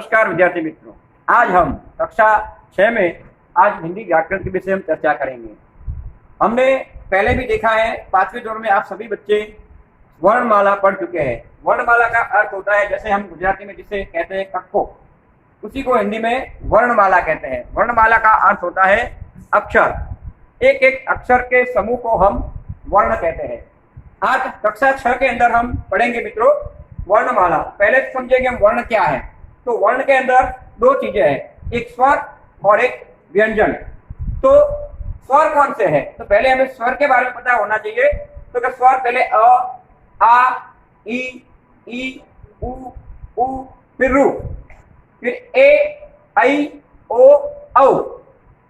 नमस्कार विद्यार्थी मित्रों, आज हम कक्षा 6 में आज हिंदी व्याकरण के विषय में चर्चा करेंगे। हमने पहले भी देखा है 5वीं दौर में आप सभी बच्चे वर्णमाला पढ़ चुके हैं। वर्णमाला का अर्थ होता है, जैसे हम गुजराती में जिसे कहते हैं कक्को, उसी को हिंदी में वर्णमाला कहते हैं। वर्णमाला का अर्थ होता है अक्षर। एक एक अक्षर के समूह को हम वर्ण कहते हैं। आज कक्षा 6 के अंदर हम पढ़ेंगे मित्रों वर्णमाला। पहले समझेंगे हम वर्ण क्या है। तो वर्ण के अंदर दो चीजें हैं, एक स्वर और एक व्यंजन। तो स्वर कौन से हैं? तो पहले हमें स्वर के बारे में पता होना चाहिए। तो स्वर पहले अ, आ, ई, उ, फिर रू, फिर ए, ऐ, ओ, औ,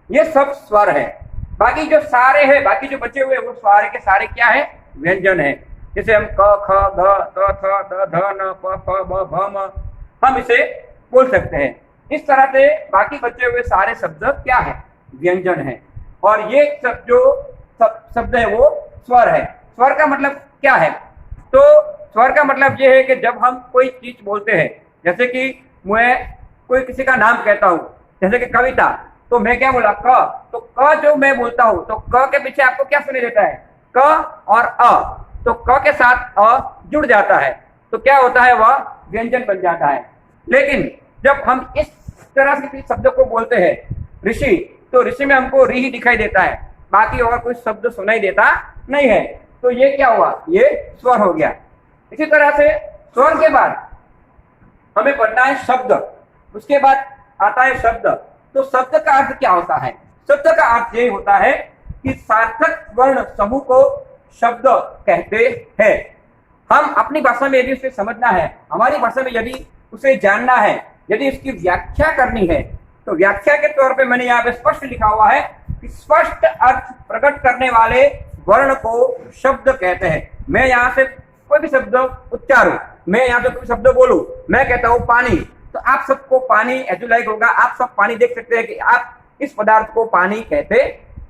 ये सब स्वर है। बाकी जो सारे हैं, बाकी जो बचे हुए वो सारे के सारे क्या है? व्यंजन है। जैसे हम क, ख, ग, त, थ, द, ध, न, प, फ, ब, भ, म, हम इसे बोल सकते हैं। इस तरह से बाकी बचे हुए सारे शब्द क्या है? व्यंजन है। और ये सब जो शब्द है वो स्वर है। स्वर का मतलब क्या है? तो स्वर का मतलब ये है कि जब हम कोई चीज बोलते हैं, जैसे कि मैं कोई किसी का नाम कहता हूँ, जैसे कि कविता, तो मैं क्या बोला? क। तो क जो मैं बोलता हूँ, तो क के पीछे आपको क्या सुनाई देता है? क और अ। तो क के साथ अ जुड़ जाता है, तो क्या होता है? वह व्यंजन बन जाता है। लेकिन जब हम इस तरह से शब्द को बोलते हैं ऋषि, तो ऋषि में हमको री ही दिखाई देता है, बाकी और कोई शब्द सुनाई देता नहीं है। तो ये क्या हुआ? ये स्वर हो गया। इसी तरह से स्वर के बाद हमें पढ़ना है शब्द। उसके बाद आता है शब्द। तो शब्द का अर्थ क्या होता है? शब्द का अर्थ ये होता है कि सार्थक वर्ण समूह को शब्द कहते हैं। हम अपनी भाषा में यदि उसे समझना है, हमारी भाषा में यदि उसे जानना है, यदि इसकी व्याख्या करनी है, तो व्याख्या के तौर पे मैंने यहाँ पे स्पष्ट लिखा हुआ है कि स्पष्ट अर्थ प्रकट करने वाले वर्ण को शब्द कहते हैं। मैं यहाँ से कोई भी शब्द उच्चारूं, मैं यहाँ से कोई शब्द बोलूं, मैं कहता हूँ पानी, तो आप सबको पानी एजुलाइक होगा, आप सब पानी देख सकते हैं कि आप इस पदार्थ को पानी कहते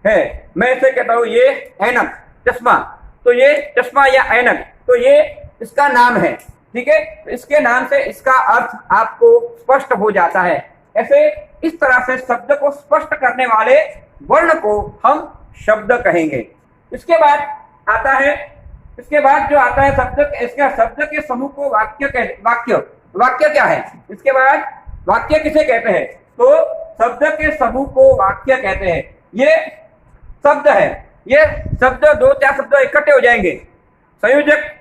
हैं। मैं इसे कहता हूँ ये ऐनक, चश्मा, तो ये चश्मा या ऐनक, तो ये इसका नाम है। ठीक है, तो इसके नाम से इसका अर्थ आपको स्पष्ट हो जाता है। ऐसे इस तरह से शब्द को स्पष्ट करने वाले वर्ण को हम शब्द कहेंगे। इसके बाद आता है, इसके बाद जो आता है शब्द, इसका शब्द के समूह को वाक्य कहते। वाक्य क्या है? इसके बाद वाक्य किसे कहते हैं? तो शब्द के समूह को वाक्य कहते हैं। ये शब्द है, ये शब्द दो चार शब्द इकट्ठे हो जाएंगे, संयोजक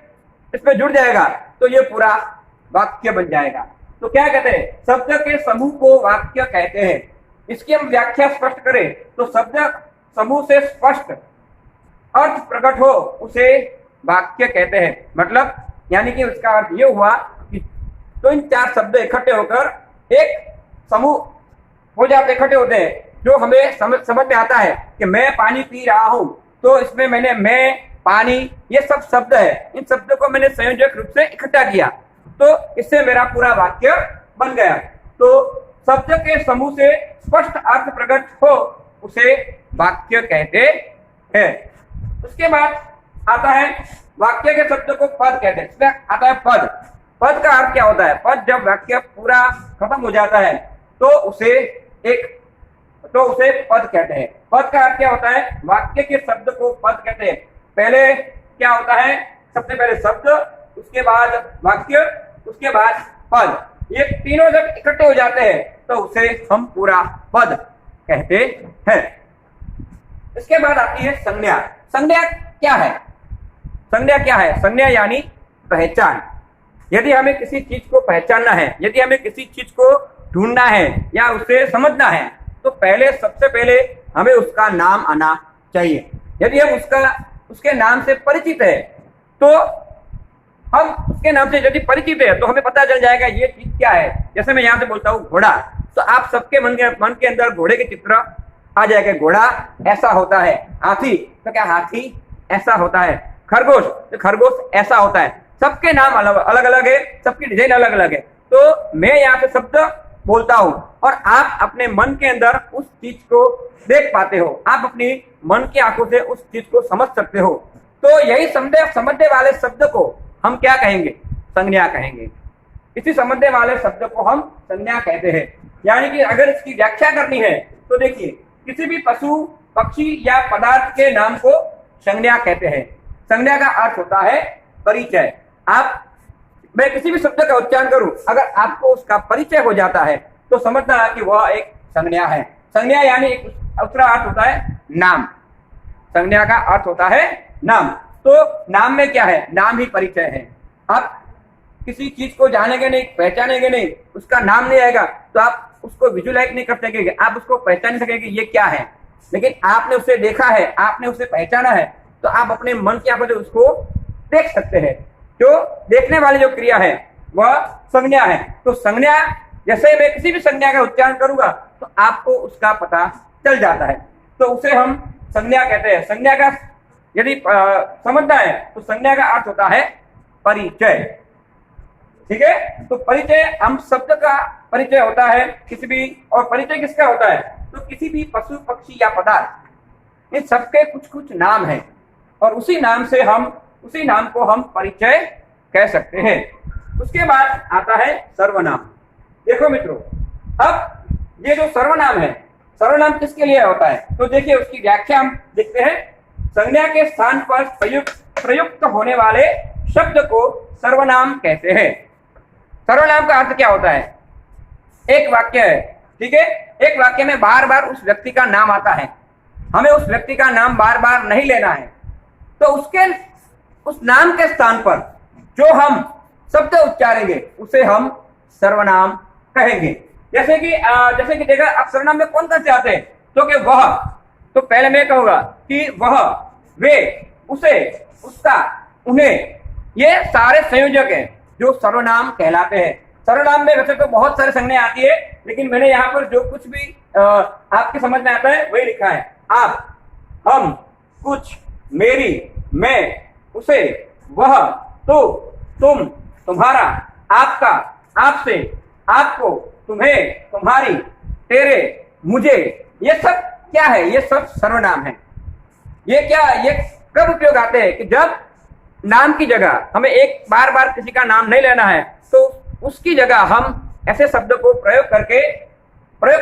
इसमें जुड़ जाएगा, तो ये पूरा वाक्य बन जाएगा। तो क्या कहते हैं? शब्द के समूह को वाक्य कहते हैं। इसकी हम व्याख्या स्पष्ट करें तो शब्द समूह से स्पष्ट अर्थ प्रकट हो उसे वाक्य कहते हैं। मतलब यानी कि उसका अर्थ ये हुआ कि तो इन चार शब्द इकट्ठे होकर एक समूह हो जाते, इकट्ठे होते हैं, जो हमें समझ में आता है कि मैं पानी पी रहा हूं, तो इसमें मैंने मैं, पानी, ये सब शब्द है, इन शब्दों को मैंने संयोजक रूप से इकट्ठा किया, तो इससे मेरा पूरा वाक्य बन गया। तो शब्द के समूह से स्पष्ट अर्थ प्रकट हो उसे वाक्य कहते हैं। उसके बाद आता है वाक्य के शब्द को पद कहते हैं। इसमें आता है पद। पद का अर्थ क्या होता है? पद जब वाक्य पूरा खत्म हो जाता है तो उसे पद कहते हैं। पद का अर्थ क्या होता है? वाक्य के शब्द को पद कहते हैं। पहले क्या होता है? सबसे पहले शब्द, उसके बाद वाक्य, उसके बाद पद, ये तीनों जब इकट्ठे हो जाते हैं तो उसे हम पूरा पद कहते हैं। इसके बाद आती है संज्ञा। संज्ञा क्या है? संज्ञा क्या है? संज्ञा यानी पहचान। यदि हमें किसी चीज को पहचानना है, यदि हमें किसी चीज को ढूंढना है या उसे समझना है, तो पहले सबसे पहले हमें उसका नाम आना चाहिए। यदि हम उसके नाम से परिचित है, तो हम उसके नाम से यदि परिचित है तो हमें पता चल जाएगा ये चीज क्या है। जैसे मैं यहाँ से बोलता हूँ घोड़ा, तो आप सबके मन के अंदर घोड़े के चित्र आ जाएगा। घोड़ा ऐसा होता है। हाथी, तो क्या हाथी ऐसा होता है। खरगोश, तो खरगोश ऐसा होता है। सबके नाम अलग अलग है, सबकी डिजाइन अलग अलग है। तो मैं यहाँ पे शब्द बोलता हूँ और आप अपने मन के अंदर उस चीज को देख पाते हो, आप अपनी मन की आंखों से उस चीज को समझ सकते हो। तो यही समझने वाले शब्द को हम क्या कहेंगे? संज्ञा कहेंगे। इसी संबंध वाले शब्द को हम संज्ञा कहते हैं। यानी कि अगर इसकी व्याख्या करनी है तो देखिए, किसी भी पशु, पक्षी या पदार्थ के नाम को संज्ञा कहते हैं। संज्ञा का अर्थ होता है परिचय। मैं किसी भी शब्द का उच्चारण करूं, अगर आपको उसका परिचय हो जाता है तो समझना कि वह एक संज्ञा है। संज्ञा यानी एक दूसरा अर्थ होता है नाम। संज्ञा का अर्थ होता है नाम। तो नाम में क्या है? नाम ही परिचय है। आप किसी चीज को जानेंगे नहीं, पहचानेंगे नहीं, उसका नाम नहीं आएगा तो आप उसको विजुलाइज नहीं कर सकेंगे, आप उसको पहचान नहीं सकेंगे ये क्या है। लेकिन आपने उसे देखा है, आपने उसे पहचाना है, तो आप अपने मन की आंखों से उसको देख सकते हैं। जो देखने वाली जो क्रिया है वह संज्ञा है। तो संज्ञा, जैसे मैं किसी भी संज्ञा का उच्चारण करूंगा तो आपको उसका पता चल जाता है, तो उसे हम संज्ञा कहते हैं। संज्ञा का यदि समझना है तो संज्ञा का अर्थ होता है परिचय। ठीक है, तो परिचय हम शब्द का परिचय होता है किसी भी, और परिचय किसका होता है? तो किसी भी पशु, पक्षी या पदार्थ, इन सबके कुछ कुछ नाम है और उसी नाम को हम परिचय कह सकते हैं। उसके बाद आता है सर्वनाम। देखो मित्रों, अब ये जो सर्वनाम है, सर्वनाम किसके लिए होता है? तो देखिए उसकी व्याख्या हम देखते हैं। संज्ञा के स्थान पर प्रयुक्त होने वाले शब्द को सर्वनाम कहते हैं। सर्वनाम का अर्थ क्या होता है? एक वाक्य है, ठीक है, एक वाक्य में बार बार उस व्यक्ति का नाम आता है, हमें उस व्यक्ति का नाम बार बार नहीं लेना है, तो उस नाम के स्थान पर जो हम शब्द उच्चारेंगे उसे हम सर्वनाम कहेंगे। जैसे कि देखा, आप सर्वनाम में कौन कौन से आते हैं? तो कि वह, तो पहले मैं कहूंगा कि वह, वे, उसे, उसका, उन्हें, ये सारे संयोजक हैं जो सर्वनाम कहलाते हैं। सर्वनाम में वैसे तो बहुत सारे संज्ञा आती है, लेकिन मैंने यहाँ पर जो कुछ भी आपके समझ में आता है वही लिखा है। आप, हम, कुछ, मेरी, मैं, उसे, वह, तो, तुम, तुम्हारा, आपका, आपसे, आपको, तुम्हें, तुम्हारी, तेरे, मुझे, ये सब क्या है? ये सब सर्वनाम है। ये कब उपयोग आते हैं? कि जब नाम की जगह हमें एक बार बार किसी का नाम नहीं लेना है, तो उसकी जगह हम ऐसे शब्द को प्रयोग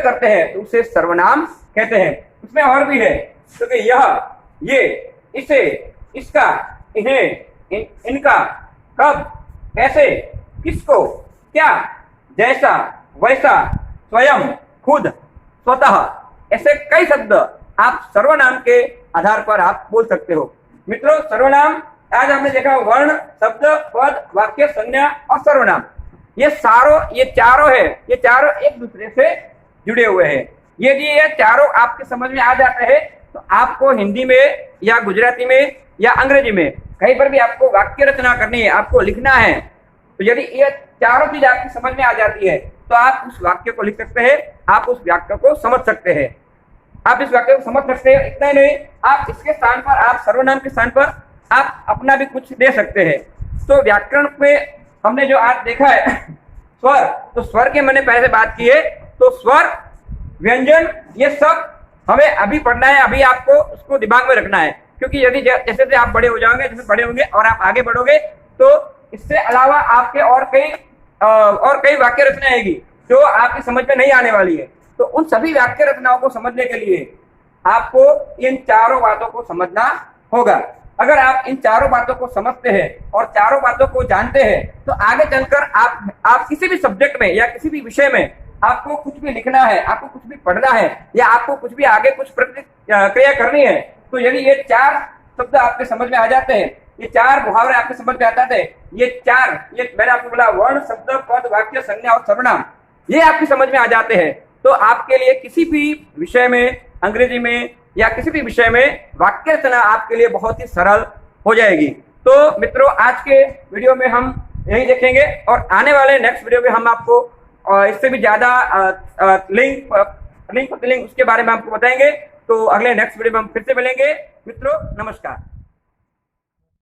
करते हैं तो उसे सर्वनाम कहते हैं। उसमें और भी है, तो कि यह, ये, इसे, इसका, इन्हें, इनका, कब, कैसे, किसको, क्या, जैसा, वैसा, स्वयं, खुद, स्वतः, ऐसे कई शब्द आप सर्वनाम के आधार पर आप बोल सकते हो। मित्रों, सर्वनाम आज हमने देखा वर्ण, शब्द, पद, वाक्य, संज्ञा और सर्वनाम। ये चारों एक दूसरे से जुड़े हुए हैं। ये चारों आपके समझ में आ जाते हैं तो आपको हिंदी में या गुजराती में या अंग्रेजी में कहीं पर भी आपको वाक्य रचना करनी है, आपको लिखना है, तो यदि ये चारों चीज आपकी समझ में आ जाती है तो आप उस वाक्य को लिख सकते हैं, आप उस वाक्य को समझ सकते हैं। आप इस वाक्य को समझ सकते हैं, इतना ही नहीं, आप इसके स्थान पर, आप सर्वनाम के स्थान पर आप अपना भी कुछ दे सकते हैं। तो व्याकरण में हमने जो आज देखा है स्वर, तो स्वर की मैंने पहले बात की है, तो स्वर, व्यंजन, ये सब हमें अभी पढ़ना है, अभी आपको उसको दिमाग में रखना है। क्योंकि यदि जैसे जैसे आप बड़े हो जाओगे, जैसे बड़े होंगे और आप आगे बढ़ोगे, तो इससे अलावा आपके और कई वाक्य रचना आएगी जो आपकी समझ में नहीं आने वाली है। तो उन सभी वाक्य रचनाओं को समझने के लिए आपको इन चारों बातों को समझना होगा। अगर आप इन चारों बातों को समझते हैं और चारों बातों को जानते हैं तो आगे चलकर आप किसी भी सब्जेक्ट में या किसी भी विषय में आपको कुछ भी लिखना है, आपको कुछ भी पढ़ना है या आपको कुछ भी आगे कुछ क्रिया करनी है, तो यदि ये चार शब्द आपके समझ में आ जाते हैं, ये चार मुहावरे आपके समझ में आ जाते हैं, ये मैंने आपको बोला वर्ण, शब्द, पद, वाक्य, संज्ञा और सर्वनाम, ये आपकी समझ में आ जाते हैं, तो आपके लिए किसी भी विषय में, अंग्रेजी में या किसी भी विषय में वाक्य रचना आपके लिए बहुत ही सरल हो जाएगी। तो मित्रों, आज के वीडियो में हम यही देखेंगे और आने वाले नेक्स्ट वीडियो में हम आपको इससे भी ज्यादा लिंक उसके बारे में आपको बताएंगे। तो अगले नेक्स्ट वीडियो में हम फिर से मिलेंगे। मित्रों, नमस्कार।